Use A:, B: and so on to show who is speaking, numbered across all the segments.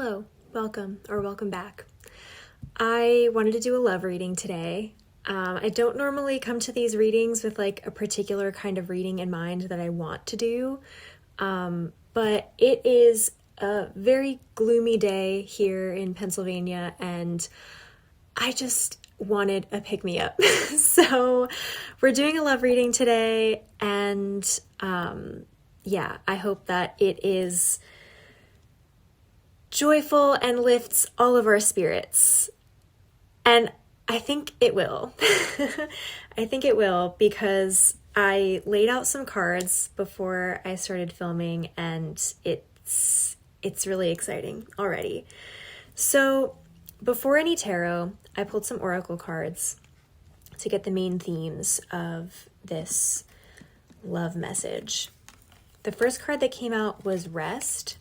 A: Hello, welcome or welcome back. I wanted to do a love reading today. I don't normally come to these readings with like a particular kind of reading in mind that I want to do, but it is a very gloomy day here in Pennsylvania and I just wanted a pick-me-up. So we're doing a love reading today and I hope that it is joyful and lifts all of our spirits. And I think it will. I think it will because I laid out some cards before I started filming and it's really exciting already. So before any tarot, I pulled some oracle cards to get the main themes of this love message. The first card that came out was Rest.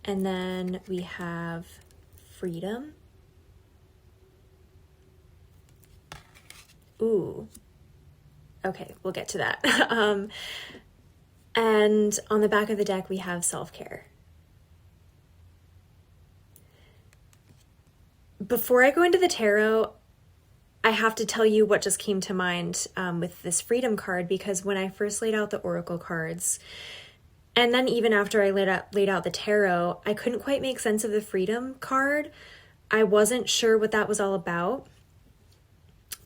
A: And then we have Freedom. Ooh. Okay, we'll get to that. And on the back of the deck, we have Self-Care. Before I go into the tarot, I have to tell you what just came to mind with this Freedom card, because when I first laid out the oracle cards, and then even after I laid out the tarot, I couldn't quite make sense of the Freedom card. I wasn't sure what that was all about.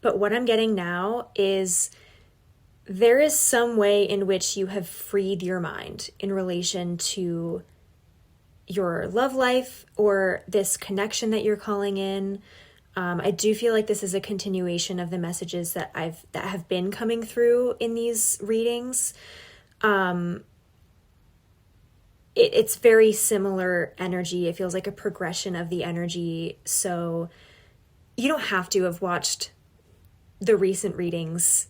A: But what I'm getting now is there is some way in which you have freed your mind in relation to your love life or this connection that you're calling in. I do feel like this is a continuation of the messages that have been coming through in these readings. It's very similar energy. It feels like a progression of the energy. So you don't have to have watched the recent readings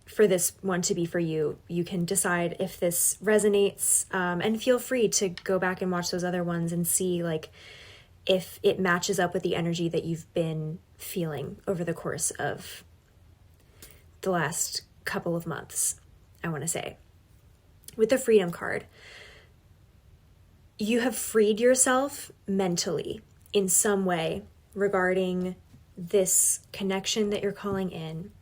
A: for this one to be for you. You can decide if this resonates, and feel free to go back and watch those other ones and see like if it matches up with the energy that you've been feeling over the course of the last couple of months, I want to say. With the Freedom card, you have freed yourself mentally in some way regarding this connection that you're calling in.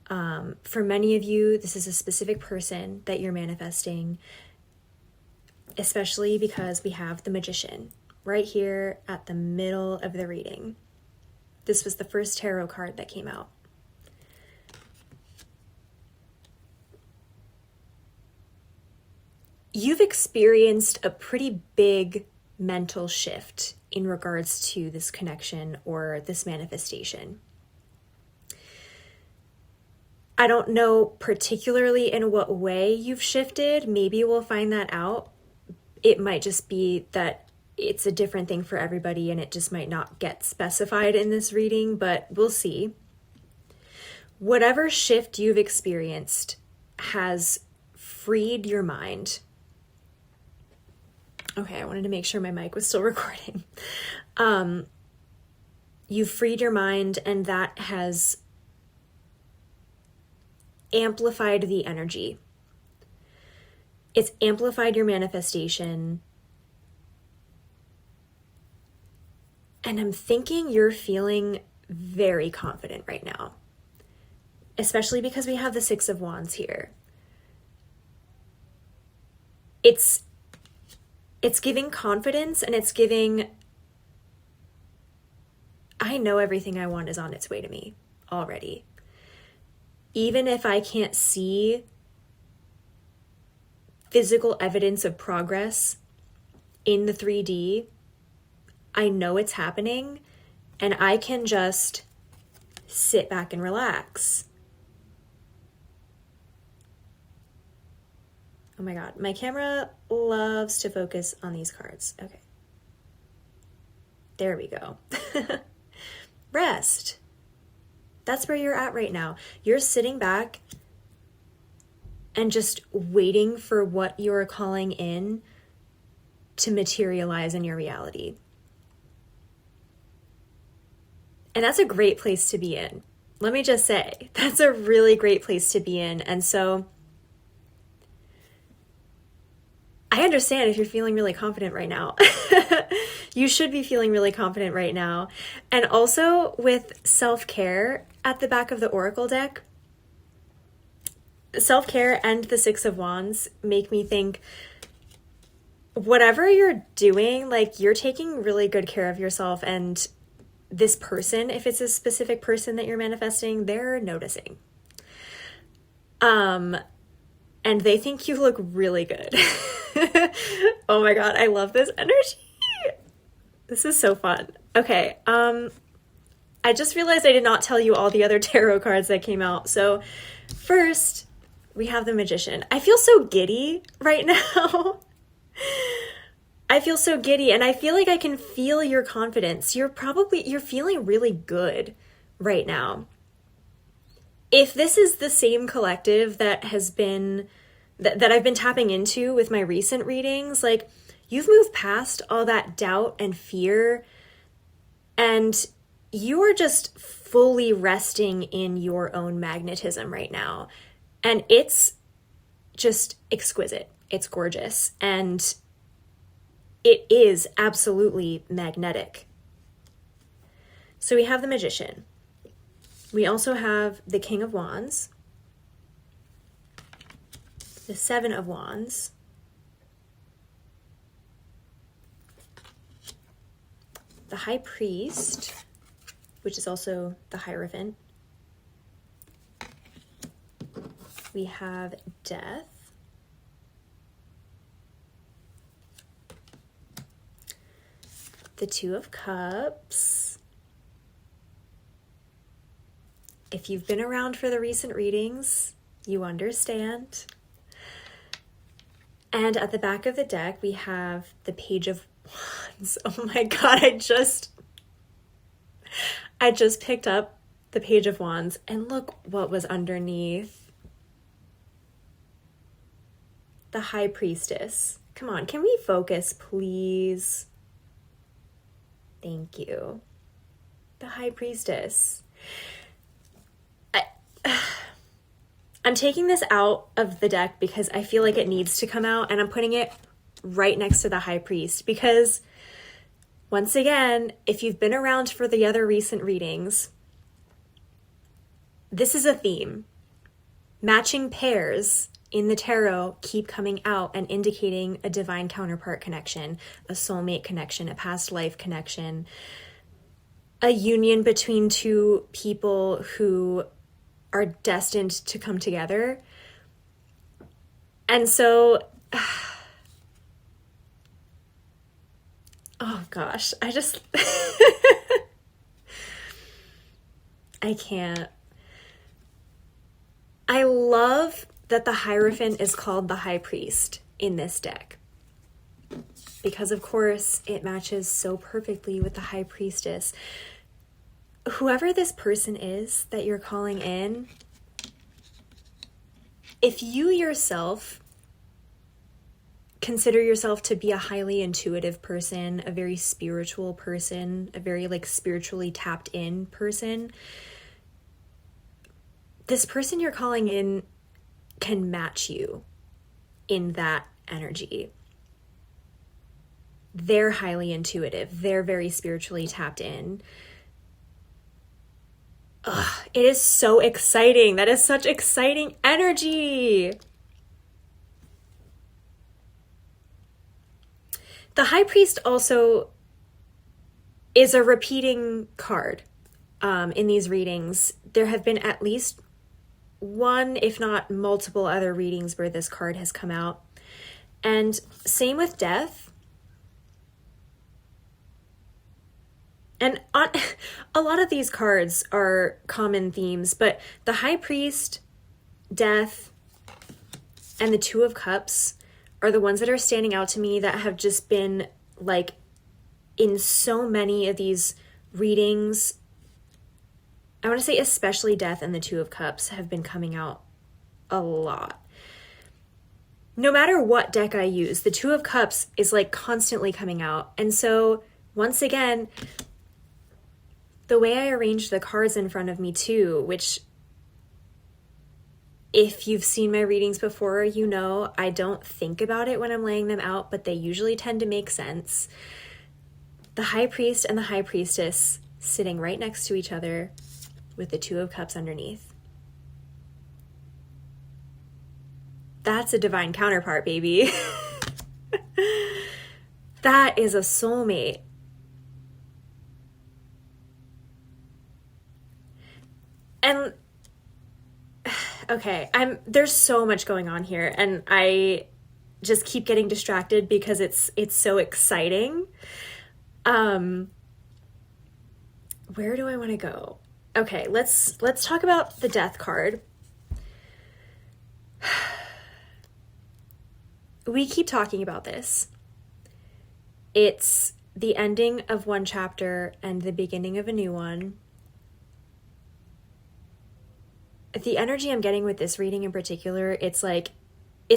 A: For many of you, this is a specific person that you're manifesting, especially because we have the Magician right here at the middle of the reading. This was the first tarot card that came out. You've experienced a pretty big mental shift in regards to this connection or this manifestation. I don't know particularly in what way you've shifted. Maybe we'll find that out. It might just be that it's a different thing for everybody and it just might not get specified in this reading, but we'll see. Whatever shift you've experienced has freed your mind. Okay, I wanted to make sure my mic was still recording. You've freed your mind, and that has amplified the energy. It's amplified your manifestation. And I'm thinking you're feeling very confident right now, especially because we have the Six of Wands here. It's giving confidence, and it's giving, I know everything I want is on its way to me already. Even if I can't see physical evidence of progress in the 3D, I know it's happening, and I can just sit back and relax. Oh my God, my camera loves to focus on these cards. Okay. There we go. Rest. That's where you're at right now. You're sitting back and just waiting for what you're calling in to materialize in your reality. And that's a great place to be in. Let me just say, that's a really great place to be in. And so I understand if you're feeling really confident right now. You should be feeling really confident right now. And also with self-care at the back of the Oracle deck, self-care and the Six of Wands make me think whatever you're doing, like you're taking really good care of yourself, and this person, if it's a specific person that you're manifesting, they're noticing. And they think you look really good. Oh my God, I love this energy. This is so fun. Okay, I just realized I did not tell you all the other tarot cards that came out. So first, we have the Magician. I feel so giddy right now. I feel so giddy, and I feel like I can feel your confidence. You're feeling really good right now. If this is the same collective that has been, that I've been tapping into with my recent readings, like you've moved past all that doubt and fear, and you are just fully resting in your own magnetism right now. And it's just exquisite. It's gorgeous. And it is absolutely magnetic. So we have the Magician. We also have the King of Wands, the Seven of Wands, the High Priest, which is also the Hierophant. We have Death, the Two of Cups. If you've been around for the recent readings, you understand. And at the back of the deck, we have the Page of Wands. Oh my God, I just picked up the Page of Wands, and look what was underneath. The High Priestess. Come on, can we focus, please? Thank you. The High Priestess. I'm taking this out of the deck because I feel like it needs to come out, and I'm putting it right next to the High Priest because, once again, if you've been around for the other recent readings, this is a theme. Matching pairs in the tarot keep coming out and indicating a divine counterpart connection, a soulmate connection, a past life connection, a union between two people who are destined to come together. And so, oh gosh, I can't. I love that the Hierophant is called the High Priest in this deck, because of course it matches so perfectly with the High Priestess. Whoever this person is that you're calling in, if you yourself consider yourself to be a highly intuitive person, a very spiritual person, a very spiritually tapped in person, this person you're calling in can match you in that energy. They're highly intuitive. They're very spiritually tapped in. Ugh, it is so exciting. That is such exciting energy. The High Priest also is a repeating card in these readings. There have been at least one, if not multiple other readings where this card has come out. And same with Death. And a lot of these cards are common themes, but the High Priest, Death, and the Two of Cups are the ones that are standing out to me, that have just been in so many of these readings. I want to say especially Death and the Two of Cups have been coming out a lot. No matter what deck I use, the Two of Cups is constantly coming out. And so once again, the way I arranged the cards in front of me too, which If you've seen my readings before, you know I don't think about it when I'm laying them out, but they usually tend to make sense. The High Priest and the High Priestess sitting right next to each other with the Two of Cups underneath. That's a divine counterpart, baby. That is a soulmate. And okay, there's so much going on here, and I just keep getting distracted because it's so exciting. Where do I want to go? Okay, let's talk about the Death card. We keep talking about this. It's the ending of one chapter and the beginning of a new one. The energy I'm getting with this reading in particular, it's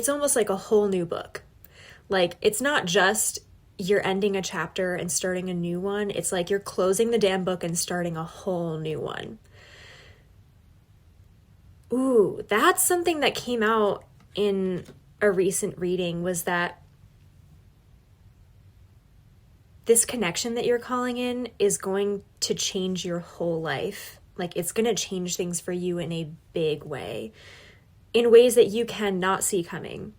A: almost like a whole new book. Like, it's not just you're ending a chapter and starting a new one. It's like you're closing the damn book and starting a whole new one. Ooh, that's something that came out in a recent reading, was that this connection that you're calling in is going to change your whole life. Like, it's going to change things for you in a big way, in ways that you cannot see coming.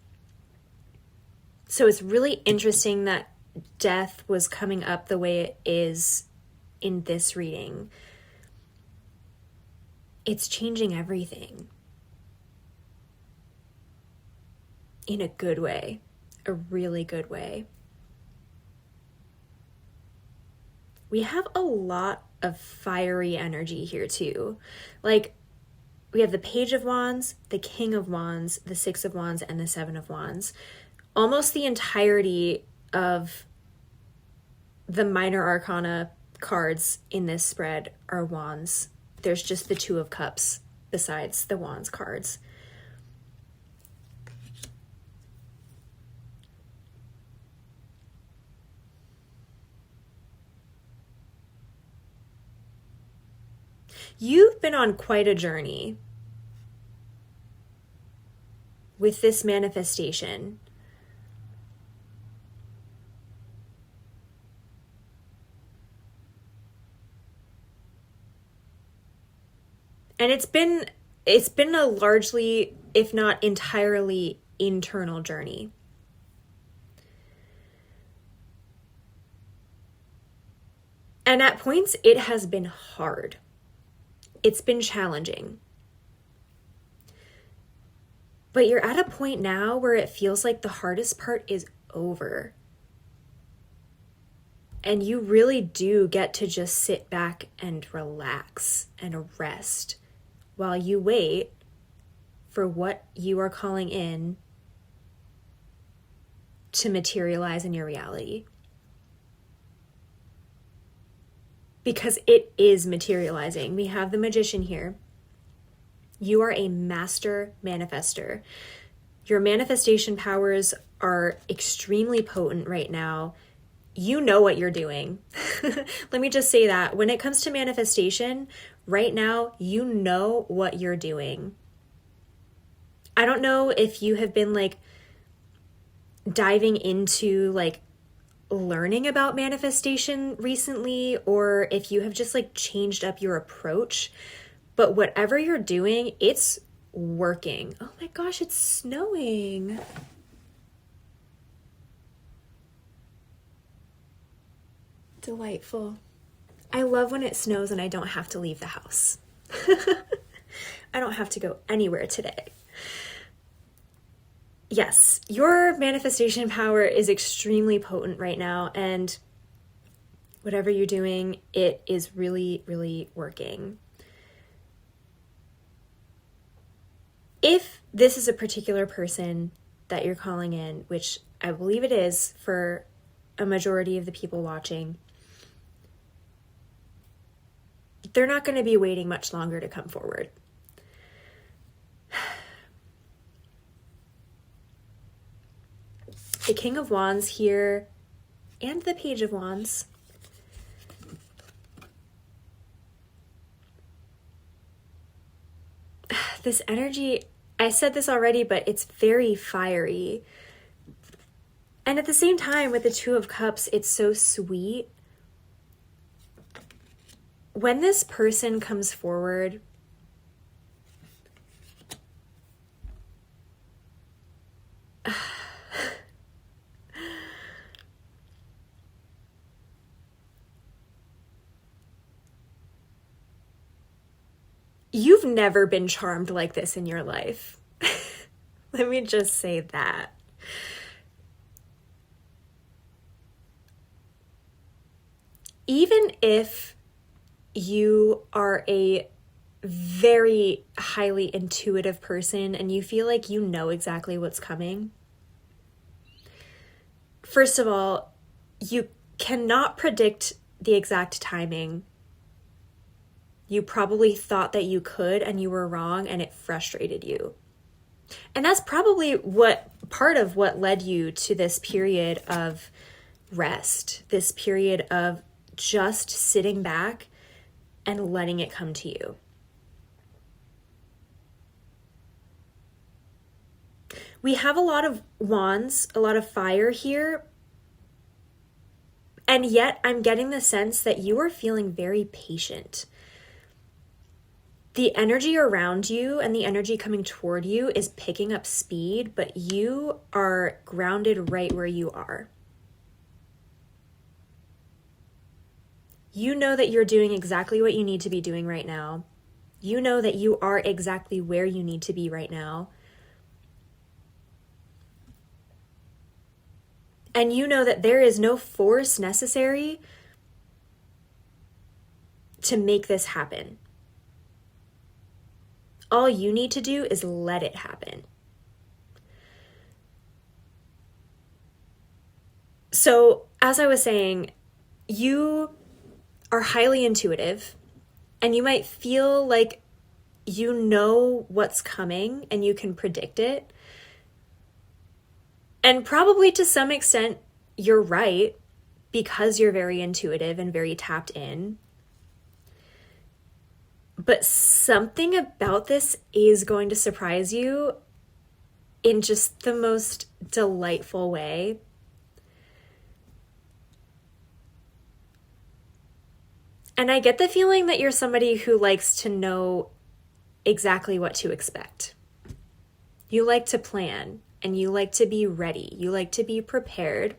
A: So it's really interesting that death was coming up the way it is in this reading. It's changing everything in a good way, a really good way. We have a lot of fiery energy here too. Like, we have the Page of Wands, the King of Wands, the Six of Wands, and the Seven of Wands. Almost the entirety of the minor arcana cards in this spread are wands. There's just the Two of Cups besides the wands cards. You've been on quite a journey with this manifestation. And it's been a largely, if not entirely, internal journey. And at points, it has been hard. It's been challenging. But you're at a point now where it feels like the hardest part is over. And you really do get to just sit back and relax and rest while you wait for what you are calling in to materialize in your reality. Because it is materializing. We have the Magician here. You are a master manifester. Your manifestation powers are extremely potent right now. You know what you're doing. Let me just say that. When it comes to manifestation, right now, you know what you're doing. I don't know if you have been diving into learning about manifestation recently, or if you have just changed up your approach, but whatever you're doing, it's working. Oh my gosh, it's snowing. Delightful. I love when it snows and I don't have to leave the house. I don't have to go anywhere today. Yes, your manifestation power is extremely potent right now, and whatever you're doing, it is really, really working. If this is a particular person that you're calling in, which I believe it is for a majority of the people watching, they're not going to be waiting much longer to come forward. The King of Wands here and the Page of Wands. This energy, I said this already, but it's very fiery. And at the same time, with the Two of Cups, it's so sweet. When this person comes forward, you've never been charmed like this in your life. Let me just say that. Even if you are a very highly intuitive person and you feel like you know exactly what's coming, first of all, you cannot predict the exact timing. You probably thought that you could and you were wrong and it frustrated you. And that's probably part of what led you to this period of rest, this period of just sitting back and letting it come to you. We have a lot of wands, a lot of fire here, and yet I'm getting the sense that you are feeling very patient. The energy around you and the energy coming toward you is picking up speed, but you are grounded right where you are. You know that you're doing exactly what you need to be doing right now. You know that you are exactly where you need to be right now. And you know that there is no force necessary to make this happen. All you need to do is let it happen. So, as I was saying, you are highly intuitive, and you might feel like you know what's coming and you can predict it. And probably to some extent, you're right, because you're very intuitive and very tapped in. But something about this is going to surprise you in just the most delightful way. And I get the feeling that you're somebody who likes to know exactly what to expect. You like to plan and you like to be ready. You like to be prepared.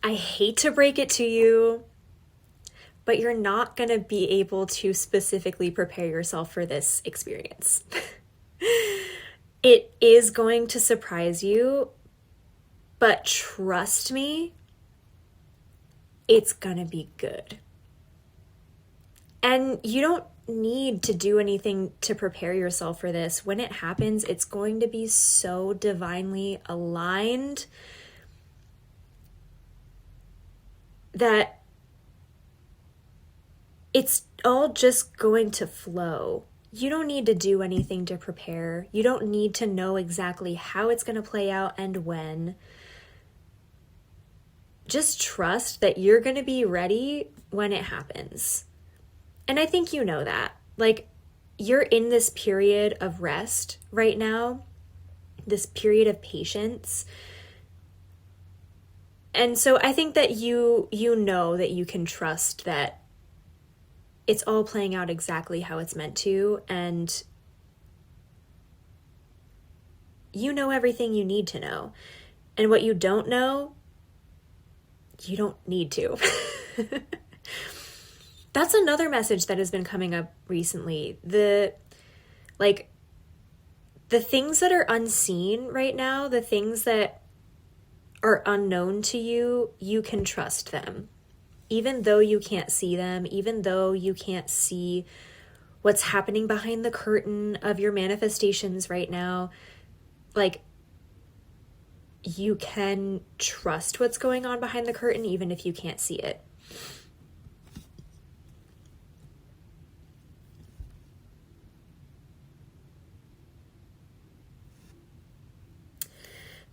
A: I hate to break it to you, but you're not going to be able to specifically prepare yourself for this experience. It is going to surprise you, but trust me, it's going to be good. And you don't need to do anything to prepare yourself for this. When it happens, it's going to be so divinely aligned that it's all just going to flow. You don't need to do anything to prepare. You don't need to know exactly how it's going to play out and when. Just trust that you're going to be ready when it happens. And I think you know that. Like, you're in this period of rest right now, this period of patience. And so I think that you know that you can trust that it's all playing out exactly how it's meant to, and you know everything you need to know. And what you don't know, you don't need to. That's another message that has been coming up recently. The things that are unseen right now, the things that are unknown to you, you can trust them. Even though you can't see them, even though you can't see what's happening behind the curtain of your manifestations right now, like, you can trust what's going on behind the curtain even if you can't see it.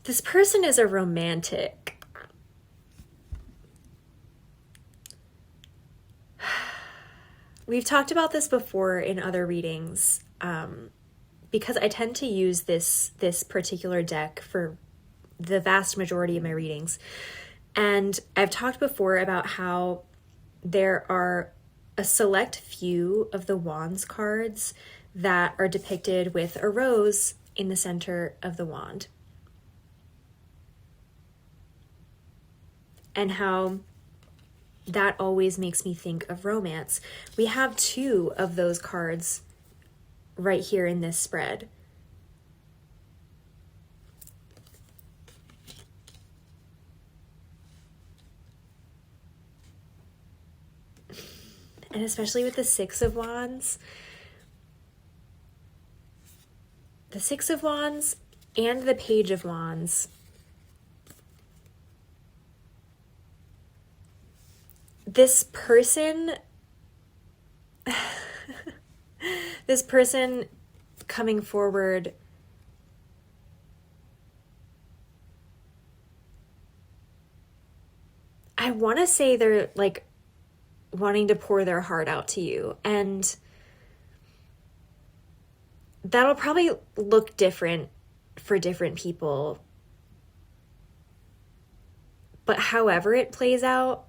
A: This person is a romantic. we've talked about this before in other readings, because I tend to use this particular deck for the vast majority of my readings. And I've talked before about how there are a select few of the Wands cards that are depicted with a rose in the center of the wand. And how that always makes me think of romance. We have 2 of those cards right here in this spread. And especially with the 6 of Wands. The 6 of Wands and the Page of Wands. This person coming forward, I want to say they're like wanting to pour their heart out to you, and that'll probably look different for different people, but however it plays out,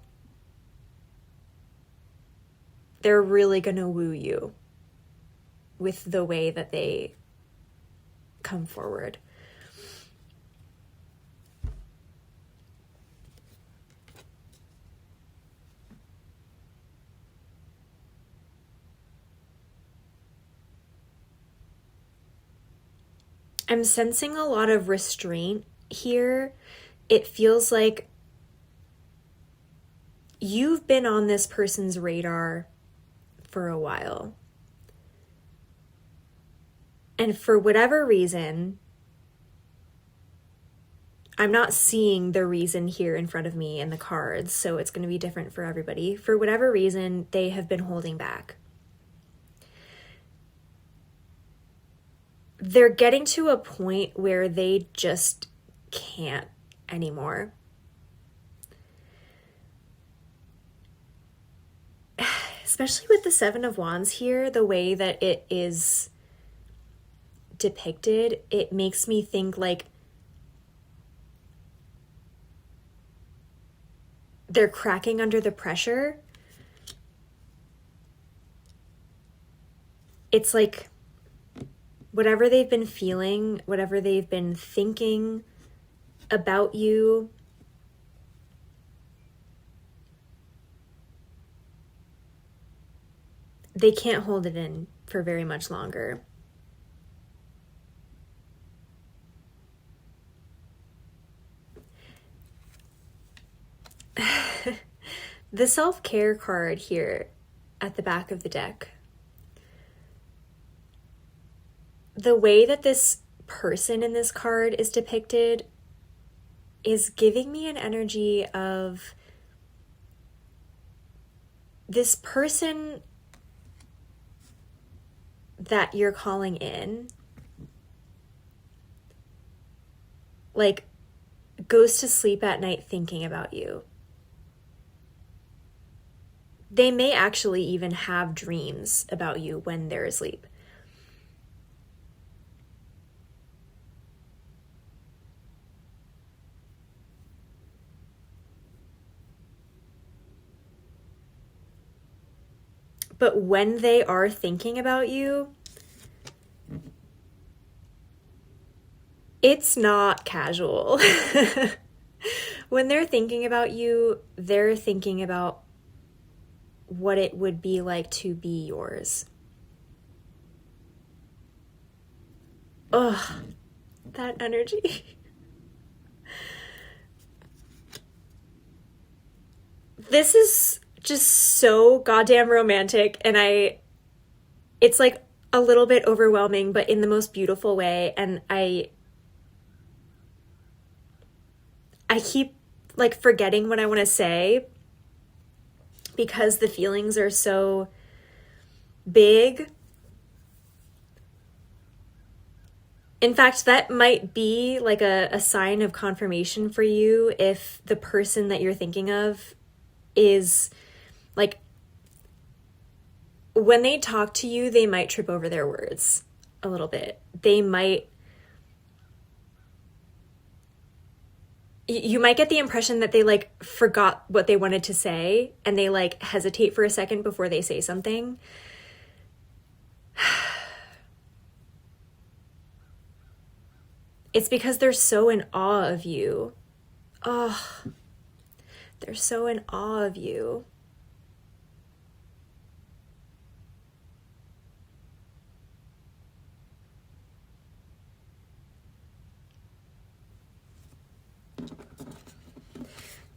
A: they're really gonna woo you with the way that they come forward. I'm sensing a lot of restraint here. It feels like you've been on this person's radar for a while. And for whatever reason, I'm not seeing the reason here in front of me in the cards, so it's going to be different for everybody. For whatever reason, they have been holding back. They're getting to a point where they just can't anymore. Especially with the 7 of Wands here, the way that it is depicted, it makes me think like they're cracking under the pressure. It's like whatever they've been feeling, whatever they've been thinking about you, they can't hold it in for very much longer. The self-care card here at the back of the deck. The way that this person in this card is depicted is giving me an energy of this person that you're calling in, like, goes to sleep at night thinking about you. They may actually even have dreams about you when they're asleep. But when they are thinking about you, it's not casual. When they're thinking about you, they're thinking about what it would be like to be yours. Ugh, that energy. This is just so goddamn romantic, and it's like a little bit overwhelming, but in the most beautiful way, and I keep like forgetting what I want to say because the feelings are so big. In fact, that might be like a sign of confirmation for you if the person that you're thinking of is like when they talk to you, they might trip over their words a little bit. You might get the impression that they like forgot what they wanted to say and they like hesitate for a second before they say something. It's because they're so in awe of you. Oh, they're so in awe of you.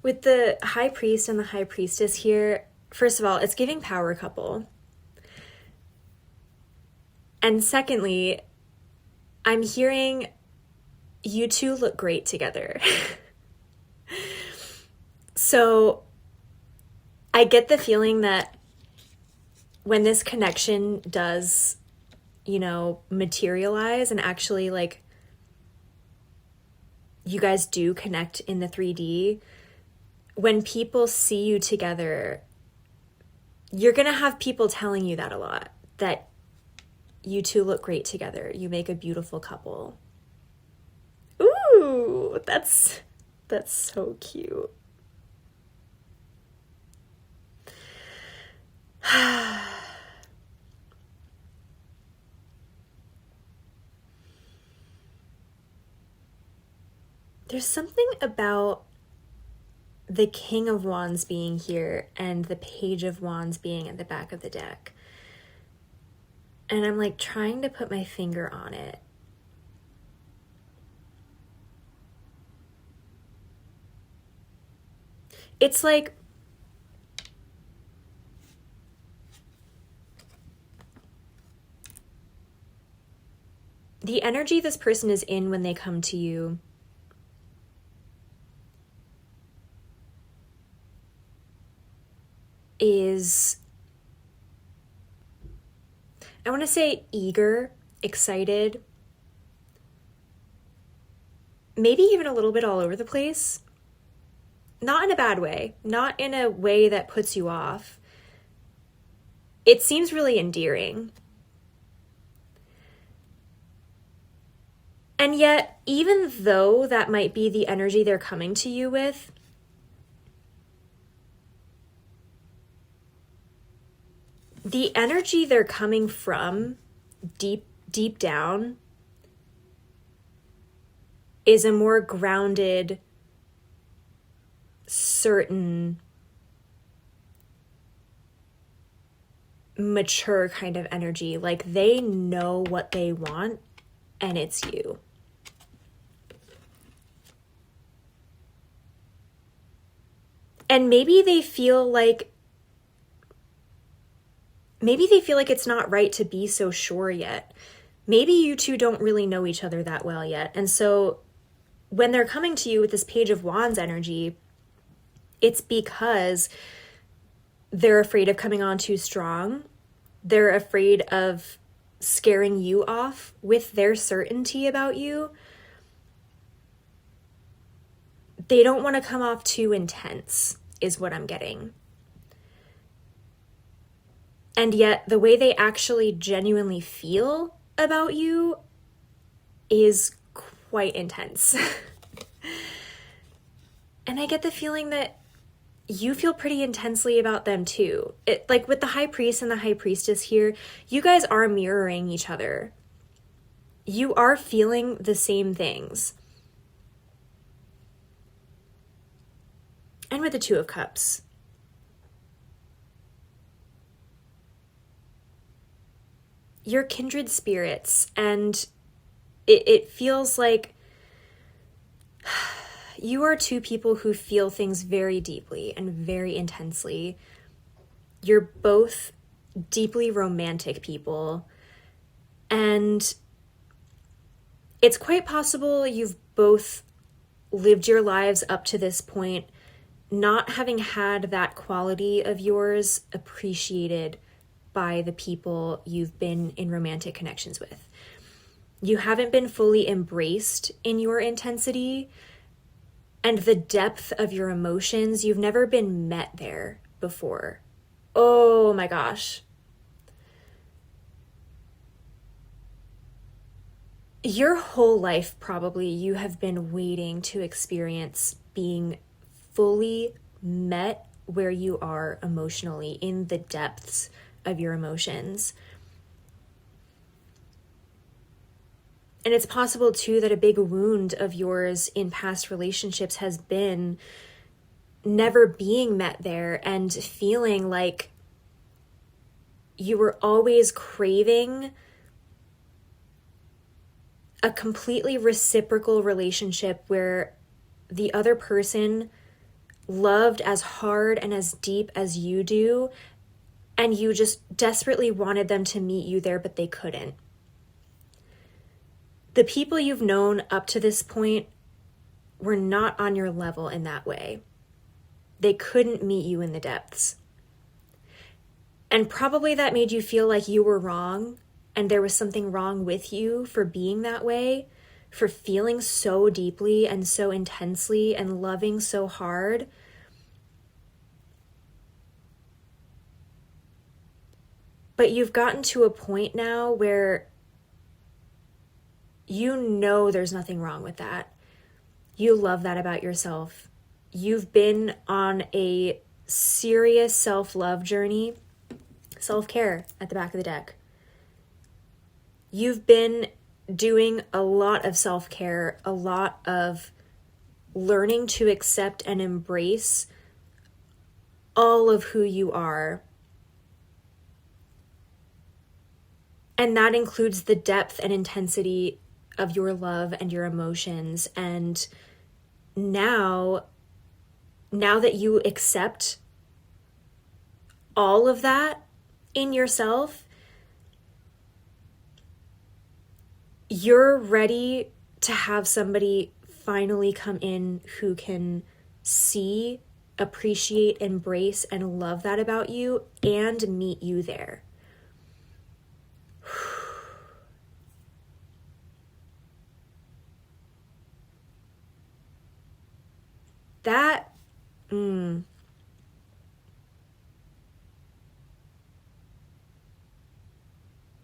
A: With the high priest and the high priestess here, first of all, it's giving power couple. And secondly, I'm hearing you two look great together. So I get the feeling that when this connection does, materialize and actually like you guys do connect in the 3D, when people see you together, you're going to have people telling you that a lot, that you two look great together. You make a beautiful couple. Ooh, that's so cute. There's something about the King of Wands being here and the Page of Wands being at the back of the deck. And I'm like trying to put my finger on it. It's like the energy this person is in when they come to you is, I want to say eager, excited, maybe even a little bit all over the place. Not in a bad way, not in a way that puts you off. It seems really endearing. And yet, even though that might be the energy they're coming to you with, the energy they're coming from deep down is a more grounded, certain, mature kind of energy. Like they know what they want and it's you. And maybe they feel like it's not right to be so sure yet. Maybe you two don't really know each other that well yet. And so when they're coming to you with this Page of Wands energy, it's because they're afraid of coming on too strong. They're afraid of scaring you off with their certainty about you. They don't want to come off too intense, is what I'm getting. And yet the way they actually genuinely feel about you is quite intense. And I get the feeling that you feel pretty intensely about them too. Like with the High Priest and the High Priestess here, you guys are mirroring each other. You are feeling the same things. And with the Two of Cups, you're kindred spirits, and it feels like you are two people who feel things very deeply and very intensely. You're both deeply romantic people, and it's quite possible you've both lived your lives up to this point not having had that quality of yours appreciated by the people you've been in romantic connections with. You haven't been fully embraced in your intensity and the depth of your emotions. You've never been met there before. Oh my gosh. Your whole life, probably, you have been waiting to experience being fully met where you are emotionally, in the depths of your emotions. And it's possible, too, that a big wound of yours in past relationships has been never being met there and feeling like you were always craving a completely reciprocal relationship where the other person loved as hard and as deep as you do, and you just desperately wanted them to meet you there, but they couldn't. The people you've known up to this point were not on your level in that way. They couldn't meet you in the depths. And probably that made you feel like you were wrong, and there was something wrong with you for being that way, for feeling so deeply and so intensely and loving so hard. But you've gotten to a point now where you know there's nothing wrong with that. You love that about yourself. You've been on a serious self-love journey, self-care at the back of the deck. You've been doing a lot of self-care, a lot of learning to accept and embrace all of who you are. And that includes the depth and intensity of your love and your emotions. And now that you accept all of that in yourself, you're ready to have somebody finally come in who can see, appreciate, embrace, and love that about you and meet you there. That,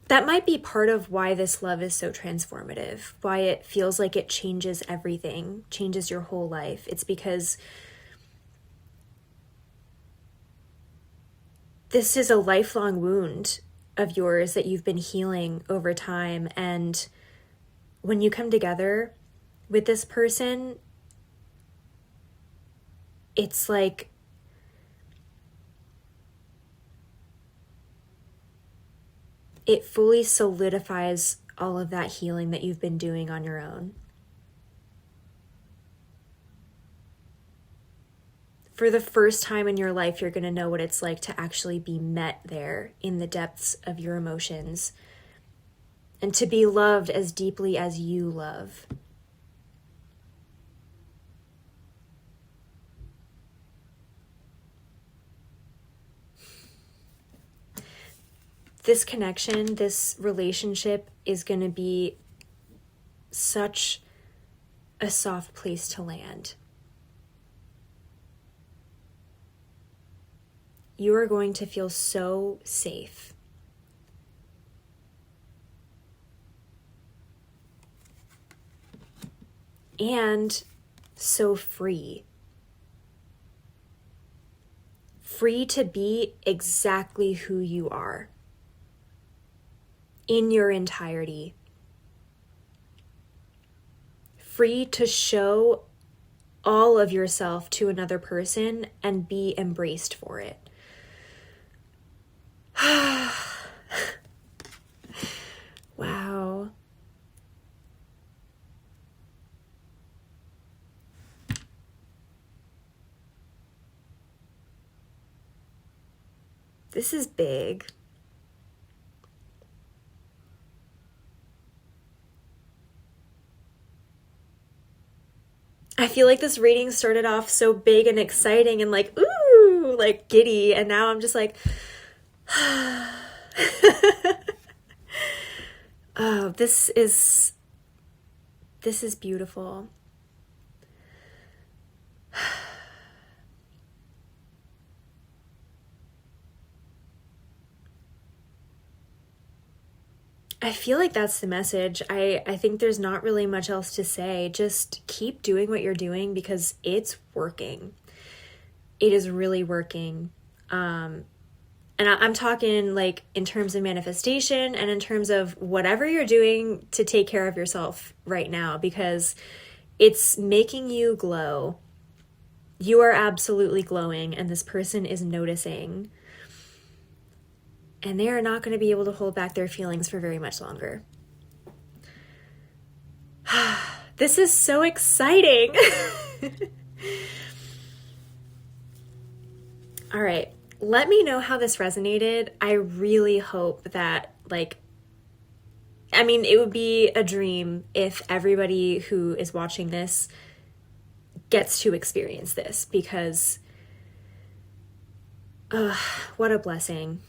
A: that might be part of why this love is so transformative, why it feels like it changes everything, changes your whole life. It's because this is a lifelong wound of yours that you've been healing over time. And when you come together with this person, it's like it fully solidifies all of that healing that you've been doing on your own. For the first time in your life, you're going to know what it's like to actually be met there in the depths of your emotions and to be loved as deeply as you love. This connection, this relationship is going to be such a soft place to land. You are going to feel so safe. And so free. Free to be exactly who you are in your entirety. Free to show all of yourself to another person and be embraced for it. Wow. This is big. I feel like this reading started off so big and exciting and like, ooh, like giddy. And now I'm just like, oh, this is beautiful. I feel like that's the message. I think there's not really much else to say. Just keep doing what you're doing because it's working. It is really working. And I'm talking like in terms of manifestation and in terms of whatever you're doing to take care of yourself right now, because it's making you glow. You are absolutely glowing, and this person is noticing. And they are not going to be able to hold back their feelings for very much longer. This is so exciting. All right. Let me know how this resonated. I really hope that, it would be a dream if everybody who is watching this gets to experience this, because what a blessing.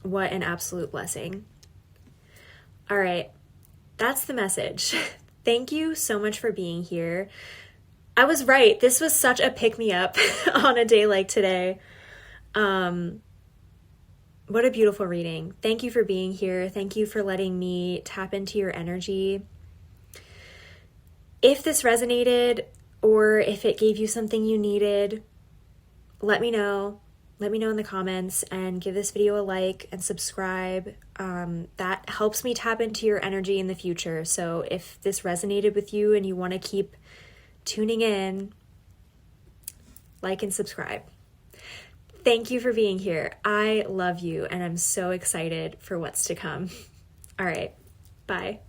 A: What an absolute blessing. All right. That's the message. Thank you so much for being here. I was right. This was such a pick-me-up on a day like today. What a beautiful reading. Thank you for being here. Thank you for letting me tap into your energy. If this resonated or if it gave you something you needed, let me know. Let me know in the comments, and give this video a like and subscribe. That helps me tap into your energy in the future. So if this resonated with you and you want to keep tuning in, like and subscribe. Thank you for being here. I love you, and I'm so excited for what's to come. All right, bye.